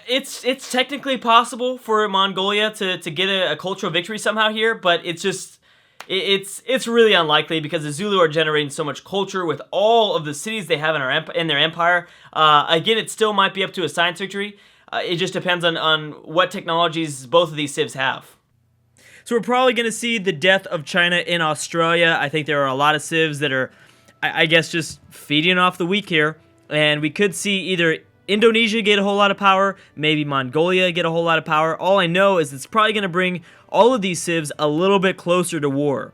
It's technically possible for Mongolia to get a cultural victory somehow here, but it's really unlikely because the Zulu are generating so much culture with all of the cities they have in their empire. Again, it still might be up to a science victory. It just depends on what technologies both of these civs have. So we're probably going to see the death of China in Australia. I think there are a lot of civs that are, I guess, just feeding off the weak here. And we could see either Indonesia get a whole lot of power, maybe Mongolia get a whole lot of power. All I know is it's probably going to bring all of these civs a little bit closer to war.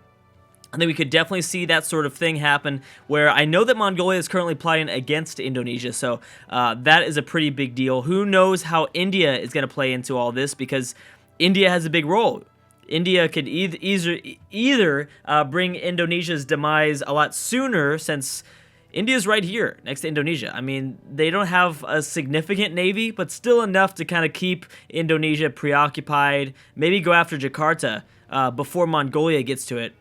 I think we could definitely see that sort of thing happen, where I know that Mongolia is currently plotting against Indonesia, so that is a pretty big deal. Who knows how India is going to play into all this, because India has a big role. India could either bring Indonesia's demise a lot sooner, since India's right here next to Indonesia. I mean, they don't have a significant navy, but still enough to kind of keep Indonesia preoccupied, maybe go after Jakarta before Mongolia gets to it.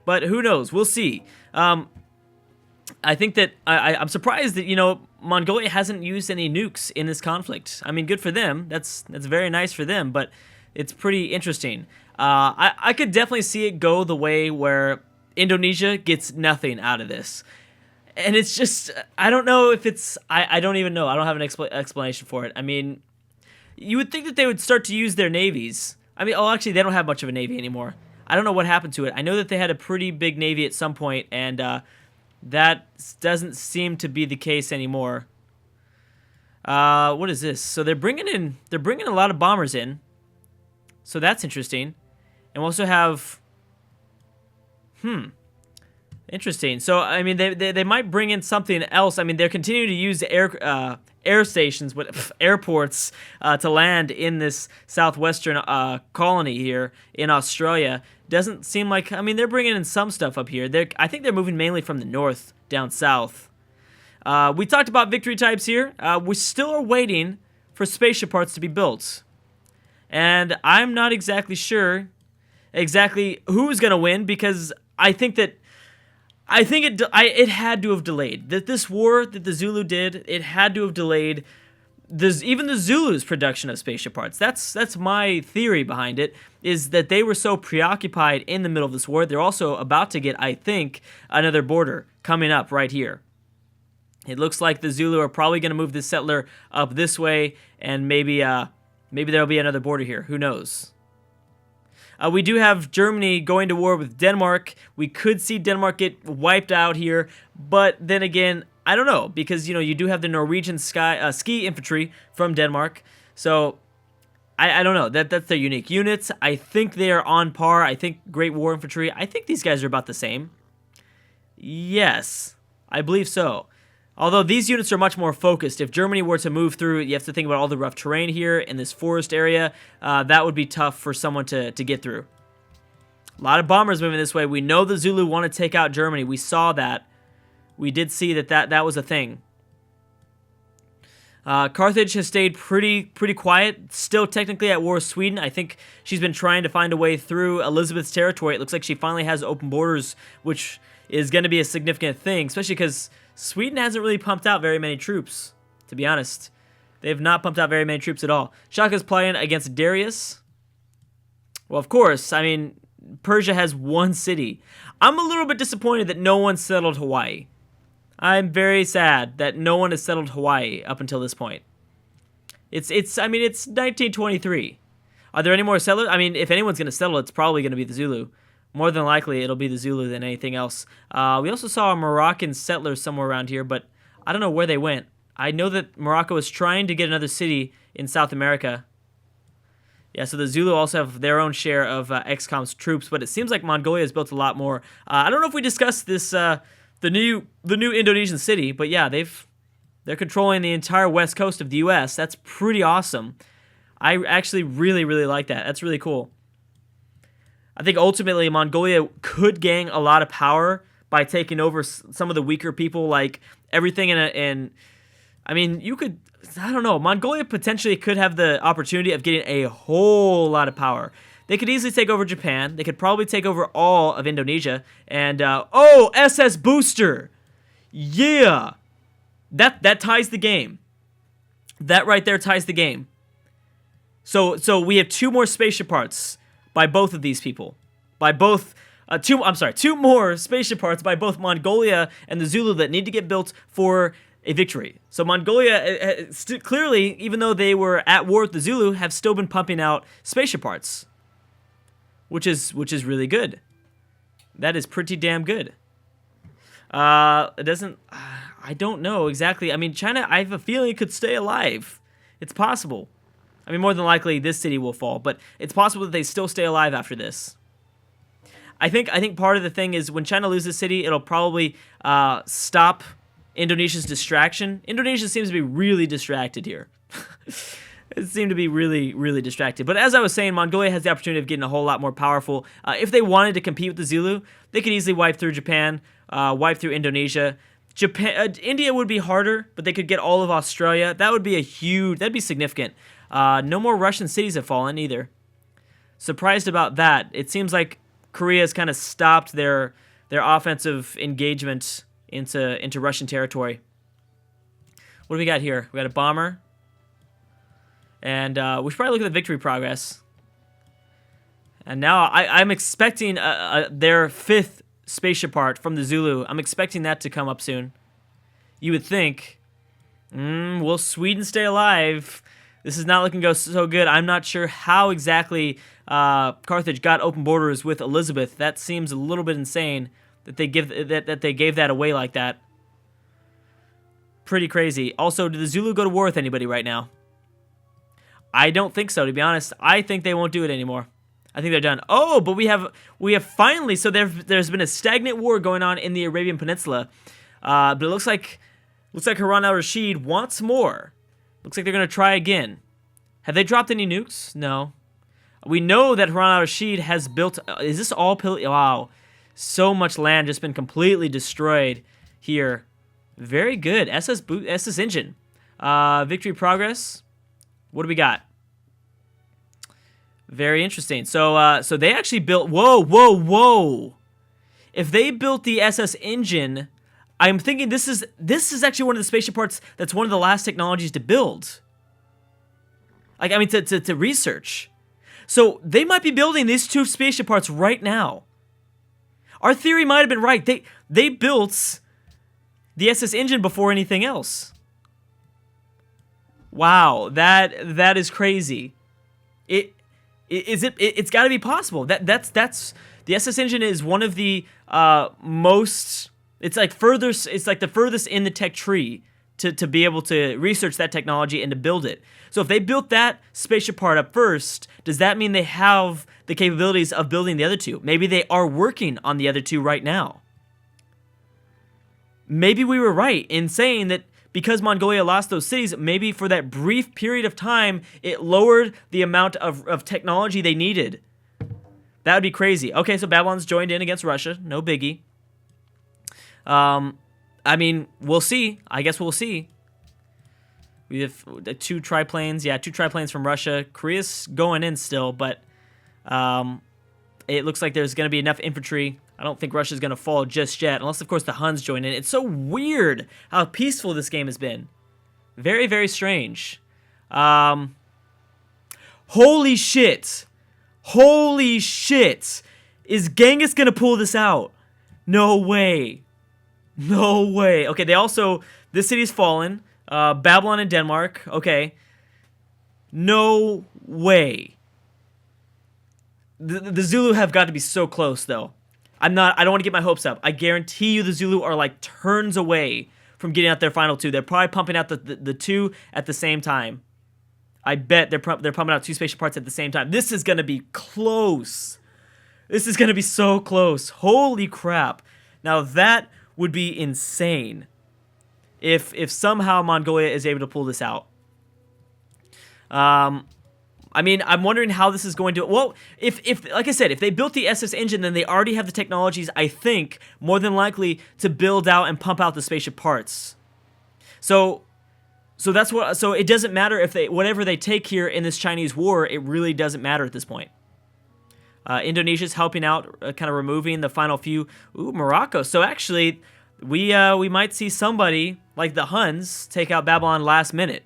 But who knows? We'll see. I think that I'm surprised that, Mongolia hasn't used any nukes in this conflict. I mean, good for them. That's very nice for them, but it's pretty interesting. I could definitely see it go the way where Indonesia gets nothing out of this. And it's just, I don't know if it's, I don't even know. I don't have an explanation for it. I mean, you would think that they would start to use their navies. I mean, actually, they don't have much of a navy anymore. I don't know what happened to it. I know that they had a pretty big navy at some point, and that doesn't seem to be the case anymore. What is this? So they're bringing a lot of bombers in. So that's interesting. And we also have, interesting. So, I mean, they might bring in something else. I mean, they're continuing to use air stations, airports to land in this southwestern colony here in Australia. Doesn't seem like, I mean, they're bringing in some stuff up here. I think they're moving mainly from the north down south. We talked about victory types here. We still are waiting for spaceship parts to be built. And I'm not exactly sure exactly who's going to win, because I think it had to have delayed. That this war that the Zulu did, it had to have delayed even the Zulu's production of spaceship parts. That's my theory behind it, is that they were so preoccupied in the middle of this war. They're also about to get, I think, another border coming up right here. It looks like the Zulu are probably going to move this settler up this way, and maybe there'll be another border here. Who knows? We do have Germany going to war with Denmark. We could see Denmark get wiped out here, but then again, I don't know, because you do have the Norwegian ski infantry from Denmark, so I don't know. That's their unique units. I think they are on par. I think Great War Infantry, I think these guys are about the same. Yes, I believe so. Although these units are much more focused. If Germany were to move through, you have to think about all the rough terrain here in this forest area. That would be tough for someone to get through. A lot of bombers moving this way. We know the Zulu want to take out Germany. We saw that. We did see that was a thing. Carthage has stayed pretty quiet. Still technically at war with Sweden. I think she's been trying to find a way through Elizabeth's territory. It looks like she finally has open borders, which is going to be a significant thing, especially because Sweden hasn't really pumped out very many troops, to be honest. They have not pumped out very many troops at all. Shaka's playing against Darius. Well, of course, I mean, Persia has one city. I'm a little bit disappointed that no one settled Hawaii. I'm very sad that no one has settled Hawaii up until this point. It's 1923. Are there any more settlers? I mean, if anyone's going to settle, it's probably going to be the Zulu. More than likely, it'll be the Zulu than anything else. We also saw a Moroccan settler somewhere around here, but I don't know where they went. I know that Morocco is trying to get another city in South America. Yeah, so the Zulu also have their own share of XCOM's troops, but it seems like Mongolia has built a lot more. I don't know if we discussed this, the new Indonesian city, but yeah, they're controlling the entire west coast of the U.S. That's pretty awesome. I actually really like that. That's really cool. I think ultimately Mongolia could gain a lot of power by taking over some of the weaker people, like everything I mean, I don't know, Mongolia potentially could have the opportunity of getting a whole lot of power. They could easily take over Japan. They could probably take over all of Indonesia. And, SS Booster! Yeah! That ties the game. That right there ties the game. So we have 2 more spaceship parts by both of these people. By both, two more spaceship parts by both Mongolia and the Zulu that need to get built for a victory. So Mongolia, clearly, even though they were at war with the Zulu, have still been pumping out spaceship parts. Which is really good. That is pretty damn good. It doesn't, I don't know exactly. I mean, China, I have a feeling it could stay alive. It's possible. I mean, more than likely, this city will fall, but it's possible that they still stay alive after this. I think part of the thing is when China loses a city, it'll probably stop Indonesia's distraction. Indonesia seems to be really distracted here. It seemed to be really, really distracted. But as I was saying, Mongolia has the opportunity of getting a whole lot more powerful. If they wanted to compete with the Zulu, they could easily wipe through Japan, wipe through Indonesia. India would be harder, but they could get all of Australia. That would be that'd be significant. No more Russian cities have fallen either. Surprised about that. It seems like Korea has kind of stopped their offensive engagement into Russian territory. What do we got here? We got a bomber. And we should probably look at the victory progress. And now I'm expecting their 5th spaceship part from the Zulu. I'm expecting that to come up soon. You would think, will Sweden stay alive? This is not looking so good. I'm not sure how exactly Carthage got open borders with Elizabeth. That seems a little bit insane that they gave that away like that. Pretty crazy. Also, did the Zulu go to war with anybody right now? I don't think so, to be honest. I think they won't do it anymore. I think they're done. Oh, but we have finally. So there's been a stagnant war going on in the Arabian Peninsula, but it looks like Harun al-Rashid wants more. Looks like they're gonna try again. Have they dropped any nukes? No. We know that Harun al-Rashid has built. Is this all? Wow, so much land just been completely destroyed here. Very good. SS engine. Victory progress. What do we got? Very interesting. So they actually built. Whoa! If they built the SS engine, I'm thinking this is actually one of the spaceship parts that's one of the last technologies to build. Like, I mean, to research. So they might be building these 2 spaceship parts right now. Our theory might have been right. They built the SS engine before anything else. Wow, that is crazy. It's got to be possible. That's the SS engine is one of the most. It's like the furthest in the tech tree to be able to research that technology and to build it. So if they built that spaceship part up first, does that mean they have the capabilities of building the other 2? Maybe they are working on the other 2 right now. Maybe we were right in saying that because Mongolia lost those cities, maybe for that brief period of time, it lowered the amount of technology they needed. That would be crazy. Okay, so Babylon's joined in against Russia. No biggie. I mean, we'll see. I guess we'll see. We have 2 triplanes. Yeah, 2 triplanes from Russia. Korea's going in still, but it looks like there's going to be enough infantry. I don't think Russia's going to fall just yet, unless, of course, the Huns join in. It's so weird how peaceful this game has been. Very, very strange. Holy shit. Holy shit. Is Genghis going to pull this out? No way. No way. Okay, this city's fallen. Babylon and Denmark. Okay. No way. The Zulu have got to be so close, though. I don't want to get my hopes up. I guarantee you the Zulu are like turns away from getting out their final 2. They're probably pumping out the 2 at the same time. I bet they're pumping out 2 spaceship parts at the same time. This is going to be close. This is going to be so close. Holy crap. Now that would be insane if somehow Mongolia is able to pull this out. I mean, I'm wondering how this is going to. Well, if like I said, if they built the SS engine, then they already have the technologies, I think, more than likely to build out and pump out the spaceship parts. So that's what. So it doesn't matter if whatever they take here in this Chinese war. It really doesn't matter at this point. Indonesia's helping out, kind of removing the final few. Ooh, Morocco. So actually, we might see somebody like the Huns take out Babylon last minute.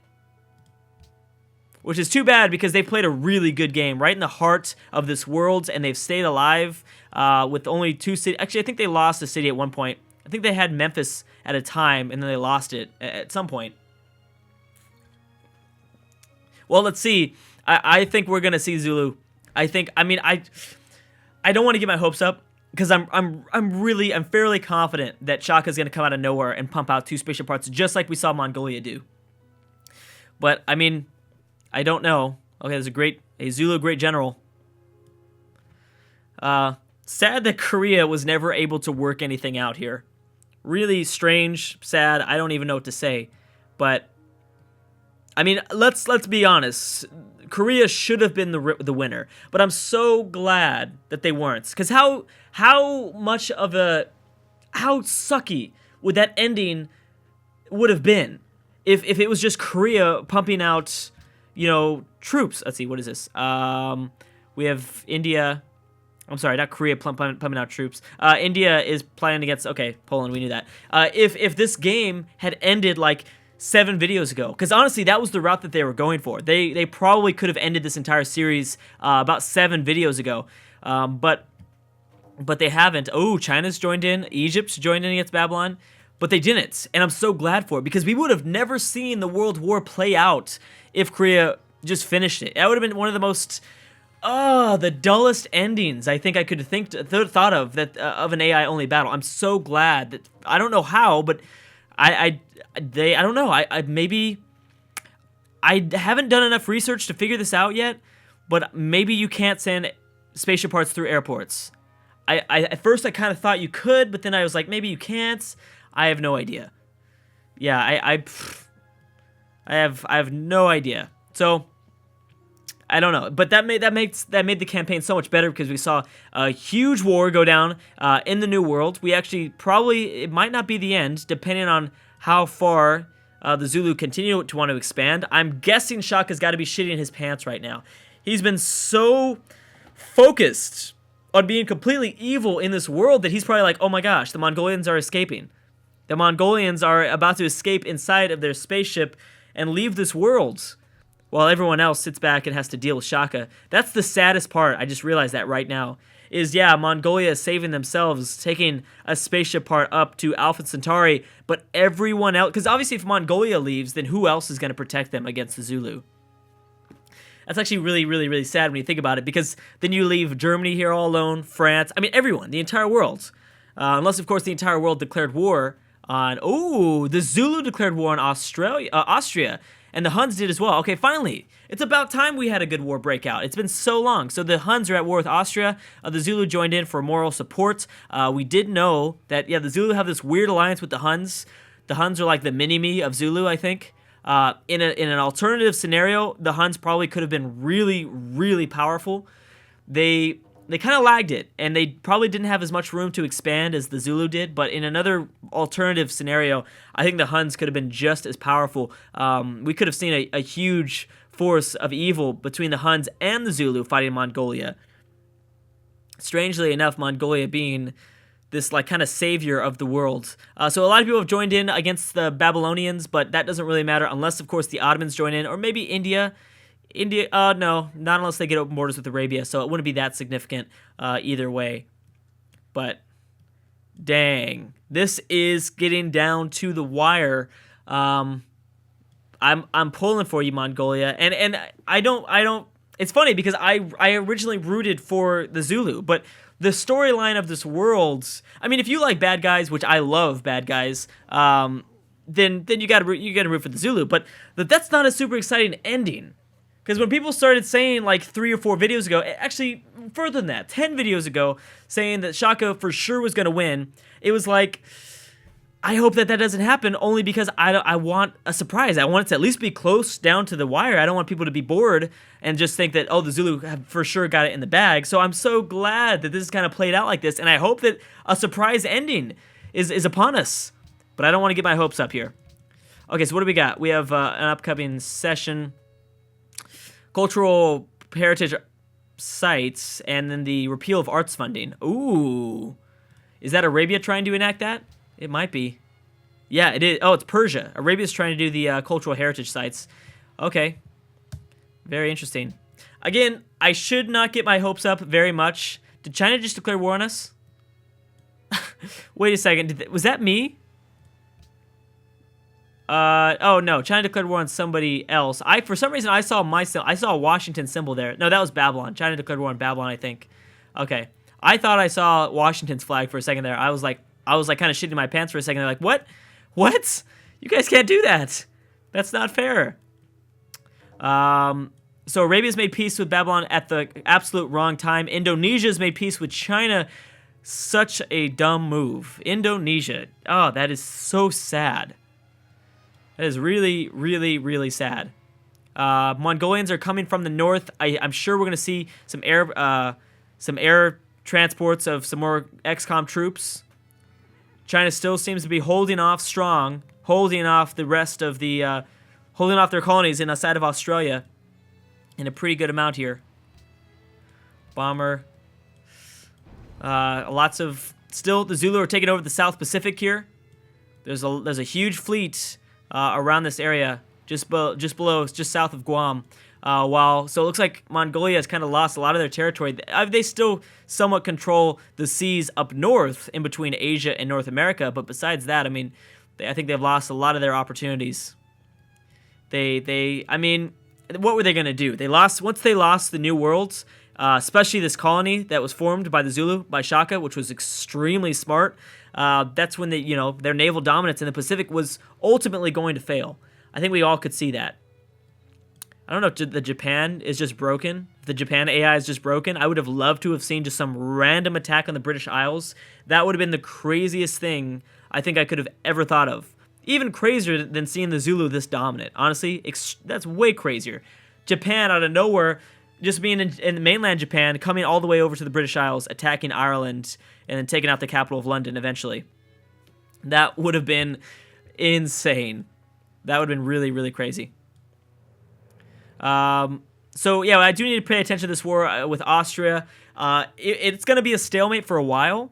which is too bad because they played a really good game right in the heart of this world, and they've stayed alive with only 2 cities. Actually, I think they lost a city at one point. I think they had Memphis at a time, and then they lost it at some point. Well, let's see. I think we're gonna see Zulu. I don't want to get my hopes up because I'm fairly confident that Shaka's gonna come out of nowhere and pump out 2 spaceship parts just like we saw Mongolia do. But I mean, I don't know. Okay, there's a Zulu great general. Sad that Korea was never able to work anything out here. Really strange, sad. I don't even know what to say. But I mean, let's be honest. Korea should have been the winner, but I'm so glad that they weren't. Because how sucky would that ending would have been if it was just Korea pumping out, troops. Let's see, what is this? We have India. I'm sorry, not Korea pumping out troops. India is planning against. Okay, Poland. We knew that. If this game had ended like 7 videos ago, because honestly that was the route that they were going for. They probably could have ended this entire series about 7 videos ago, but they haven't. Oh, China's joined in, Egypt's joined in against Babylon, but they didn't, and I'm so glad for it because we would have never seen the World War play out if Korea just finished it. That would have been one of the most the dullest endings I think I could thought of that of an AI only battle. I'm so glad that I don't know how, but I don't know. Maybe I haven't done enough research to figure this out yet, but maybe you can't send spaceship parts through airports. At first I kind of thought you could, but then I was like, maybe you can't. I have no idea. Yeah, I have no idea. So I don't know, but that made the campaign so much better because we saw a huge war go down in the New World. We actually it might not be the end, depending on how far the Zulu continue to want to expand. I'm guessing Shaka's got to be shitting his pants right now. He's been so focused on being completely evil in this world that he's probably like, oh my gosh, the Mongolians are escaping. The Mongolians are about to escape inside of their spaceship and leave this world, while everyone else sits back and has to deal with Shaka. That's the saddest part. I just realized that right now. Mongolia is saving themselves, taking a spaceship part up to Alpha Centauri, but everyone else, because obviously if Mongolia leaves, then who else is going to protect them against the Zulu? That's actually really, really, really sad when you think about it, because then you leave Germany here all alone, France, everyone, the entire world. Unless, of course, the entire world declared war on, the Zulu declared war on Austria, and the Huns did as well. Okay, finally. It's about time we had a good war breakout. It's been so long. So the Huns are at war with Austria. The Zulu joined in for moral support. We did know that, the Zulu have this weird alliance with the Huns. The Huns are like the mini-me of Zulu, I think. In an alternative scenario, the Huns probably could have been really, really powerful. They kind of lagged it, and they probably didn't have as much room to expand as the Zulu did, but in another alternative scenario, I think the Huns could have been just as powerful. We could have seen a huge force of evil between the Huns and the Zulu fighting Mongolia. Strangely enough, Mongolia being this kind of savior of the world. So a lot of people have joined in against the Babylonians, but that doesn't really matter unless, of course, the Ottomans join in, or maybe India. No, not unless they get open borders with Arabia, so it wouldn't be that significant either way. But dang, this is getting down to the wire. I'm pulling for you, Mongolia, and I don't. It's funny because I originally rooted for the Zulu, but the storyline of this world. If you like bad guys, which I love bad guys, then you gotta root for the Zulu. But that's not a super exciting ending. Because when people started saying 3 or 4 videos ago, actually further than that, 10 videos ago, saying that Shaka for sure was going to win, it was like, I hope that doesn't happen only because I want a surprise. I want it to at least be close down to the wire. I don't want people to be bored and just think that, the Zulu have for sure got it in the bag. So I'm so glad that this is kind of played out like this, and I hope that a surprise ending is upon us. But I don't want to get my hopes up here. Okay, so what do we got? We have an upcoming session. Cultural heritage sites, and then the repeal of arts funding. Ooh. Is that Arabia trying to enact that? It might be. Yeah, it is. Oh, it's Persia. Arabia's trying to do the cultural heritage sites. Okay. Very interesting. Again, I should not get my hopes up very much. Did China just declare war on us? Wait a second. Was that me? Oh no, China declared war on somebody else. For some reason I saw a Washington symbol there. No, that was Babylon. China declared war on Babylon, I think. Okay. I thought I saw Washington's flag for a second there. I was like kind of shitting my pants for a second. They're like, "What? What? You guys can't do that. That's not fair." So Arabia's made peace with Babylon at the absolute wrong time. Indonesia's made peace with China. Such a dumb move. Indonesia. Oh, that is so sad. That is really, really, really sad. Mongolians are coming from the north. I'm sure we're gonna see some air transports of some more XCOM troops. China still seems to be holding off strong, holding off the rest of the, holding off their colonies outside of Australia, in a pretty good amount here. Bomber. Lots of still the Zulu are taking over the South Pacific here. There's a huge fleet around this area, just south of Guam. So it looks like Mongolia has kind of lost a lot of their territory. They still somewhat control the seas up north in between Asia and North America, but besides that, I mean, I think they've lost a lot of their opportunities. I mean, what were they going to do? Once they lost the New Worlds, especially this colony that was formed by the Zulu, by Shaka, which was extremely smart. That's when their naval dominance in the Pacific was ultimately going to fail. I think we all could see that. I don't know if the Japan is just broken. If the Japan AI is just broken, I would have loved to have seen just some random attack on the British Isles. That would have been the craziest thing I think I could have ever thought of. Even crazier than seeing the Zulu this dominant. Honestly, that's way crazier. Japan out of nowhere, just being in mainland Japan, coming all the way over to the British Isles, attacking Ireland, and then taking out the capital of London eventually. That would have been insane. That would have been really, really crazy. So yeah, I do need to pay attention to this war with Austria. It's going to be a stalemate for a while,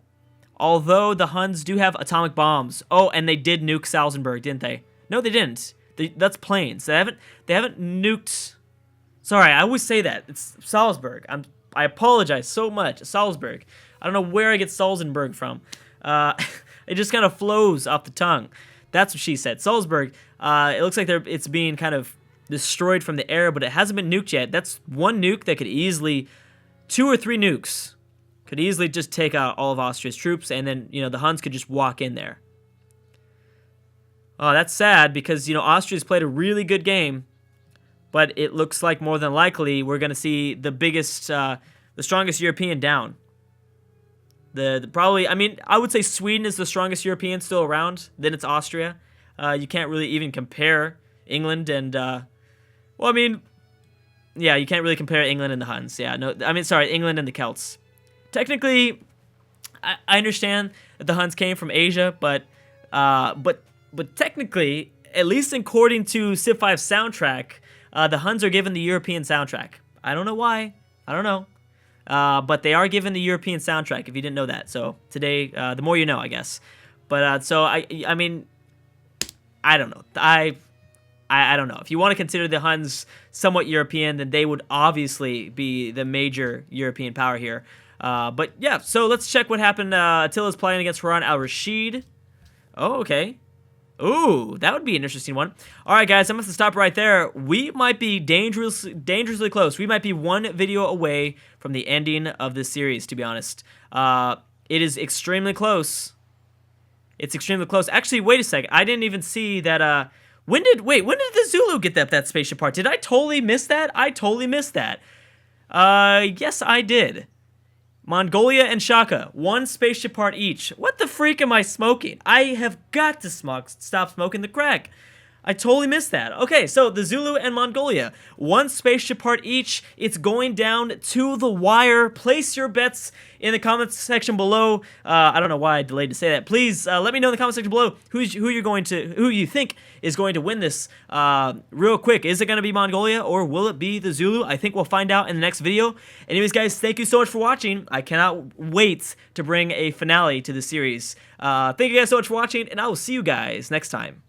although the Huns do have atomic bombs. Oh, and they did nuke Salzburg, didn't they? No, they didn't. That's planes. They haven't nuked. Sorry, I always say that. It's Salzburg. I apologize so much. Salzburg. I don't know where I get Salzburg from. It just kind of flows off the tongue. That's what she said. Salzburg. It looks like it's being kind of destroyed from the air, but it hasn't been nuked yet. That's one nuke that could easily, 2 or 3 nukes, could easily just take out all of Austria's troops, and then, the Huns could just walk in there. Oh, that's sad, because, Austria's played a really good game, but it looks like more than likely we're going to see the strongest European down. Probably, I mean, I would say Sweden is the strongest European still around. Then it's Austria. You can't really even compare England and, you can't really compare England and the Huns. Yeah, no, I mean, sorry, England and the Celts. Technically, I understand that the Huns came from Asia, but technically, at least according to Civ 5's soundtrack, the Huns are given the European soundtrack. I don't know why. I don't know. But they are given the European soundtrack, if you didn't know that. So today, the more you know, I guess. But so I mean, I don't know. I don't know. If you want to consider the Huns somewhat European, then they would obviously be the major European power here. But yeah, so let's check what happened. Attila's playing against Harun al-Rashid. Oh, okay. Ooh, that would be an interesting one. All right, guys, I'm going to stop right there. We might be dangerously close. We might be one video away from the ending of this series, to be honest. It is extremely close. It's extremely close. Actually, wait a second. I didn't even see that. When did the Zulu get that spaceship part? Did I totally miss that? I totally missed that. Yes, I did. Mongolia and Shaka, 1 spaceship part each. What the freak am I smoking? I have got to stop smoking the crack. I totally missed that. Okay, so the Zulu and Mongolia, 1 spaceship part each. It's going down to the wire. Place your bets in the comments section below. I don't know why I delayed to say that. Please let me know in the comment section below who you think is going to win this. Real quick, is it going to be Mongolia or will it be the Zulu? I think we'll find out in the next video. Anyways, guys, thank you so much for watching. I cannot wait to bring a finale to the series. Thank you guys so much for watching, and I will see you guys next time.